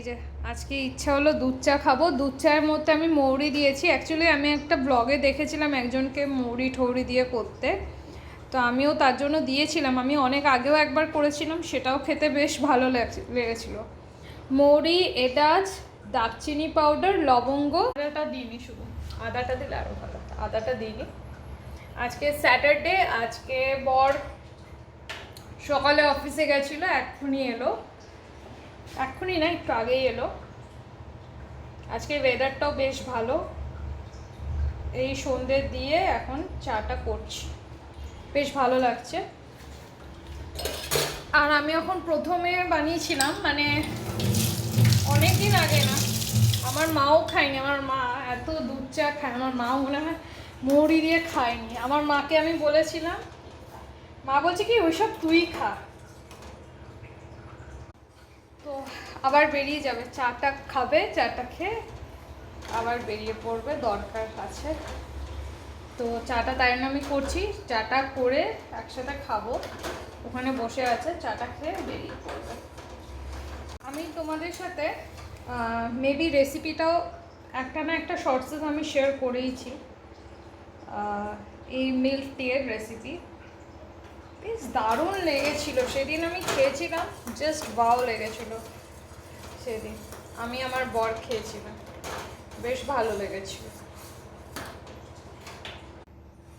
যে আজকে ইচ্ছা হলো দুধ চা খাবো। দুধ চায়ের মধ্যে আমি মৌরি দিয়েছি। অ্যাকচুয়ালি আমি একটা ব্লগে দেখেছিলাম একজনকে মৌরি ঠৌরি দিয়ে করতে, তো আমিও তার জন্য দিয়েছিলাম। আমি অনেক আগেও একবার করেছিলাম, সেটাও খেতে বেশ ভালো লেগেছিল। মৌরি, এলাচ, দারচিনি পাউডার, লবঙ্গ, আদাটা দিইনি, শুধু আদাটা দিলে আরও ভালো। আদাটা দিইনি। আজকে স্যাটারডে, আজকে বর সকালে অফিসে গেছিলো, এক্ষুনি এলো। এক্ষুনি না, একটু আগেই এলো। আজকে ওয়েদারটাও বেশ ভালো। এই সন্ধে দিয়ে এখন চাটা করছি, বেশ ভালো লাগছে। আর আমি এখন প্রথমে বানিয়েছিলাম, মানে অনেক দিন আগে না, আমার মাও খায়নি। আমার মা এত দুধ চা খায়, আমার মাও মনে হয় মৌরি দিয়ে খায়নি। আমার মাকে আমি বলেছিলাম, মা বলছে কি ওইসব তুই খা। তো আবার বেরিয়ে যাবে, চাটা খাবে, চাটা খেয়ে আবার বেরিয়ে পড়বে, দরকার আছে। তো চাটা তাই জন্য আমি করছি, চাটা করে একসাথে খাবো। ওখানে বসে আছে, চাটা খেয়ে বেরিয়ে পড়বে। আমি তোমাদের সাথে মেবি রেসিপিটাও একটা না একটা শর্টসে আমি শেয়ার করেইছি, এই মিল্ক টিয়ের রেসিপি। বেশ দারুণ লেগেছিল সেদিন, আমি খেয়েছিলাম, জাস্ট ওয়াও লেগেছিল সেদিন। আমি আমার বর খেয়েছিলাম, বেশ ভালো লেগেছিল।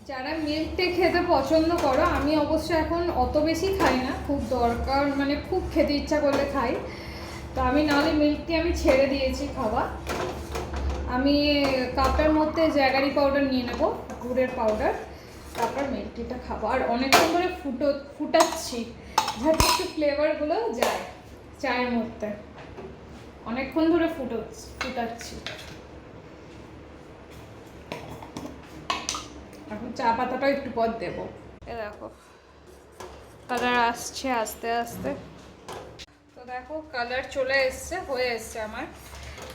যারা মিল্ক টি খেতে পছন্দ করো, আমি অবশ্য এখন অত বেশি খাই না, খুব দরকার মানে খুব খেতে ইচ্ছা করলে খাই। তো আমি নাহলে মিল্ক টি আমি ছেড়ে দিয়েছি খাওয়া। আমি কাপের মধ্যে জ্যাগারি পাউডার নিয়ে নেব, গুড়ের পাউডার, তারপর মিল্ক টিটা খাবো। আর অনেকক্ষণ ধরে ফুটাচ্ছি যাতে একটু ফ্লেভারগুলো যায় চায়ের মধ্যে। অনেকক্ষণ ধরে ফুটাচ্ছি। এখন চা পাতাটাও একটু পর দেবো। এ দেখো কালার আসছে আস্তে আস্তে। তো দেখো কালার চলে এসছে, হয়ে এসছে আমার।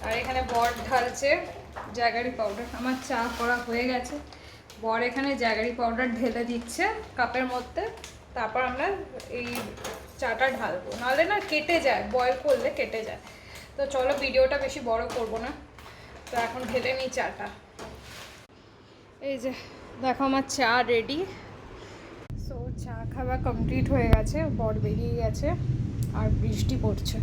আর এখানে বর ঢালছে জ্যাগারি পাউডার। আমার চা করা হয়ে গেছে, বর এখানে জ্যাগারি পাউডার ঢেলে দিচ্ছে কাপের মধ্যে। তারপর আমরা এই চাটা ঢালবো, নাহলে না কেটে যায়, বয়েল করলে কেটে যায়। তো চলো ভিডিওটা বেশি বড় করব না, তো এখন ঢেলে নিই চাটা। এই যে দেখো আমার চা রেডি। সো চা খাওয়া কমপ্লিট হয়ে গেছে, বর বেরিয়ে গেছে আর বৃষ্টি পড়ছে।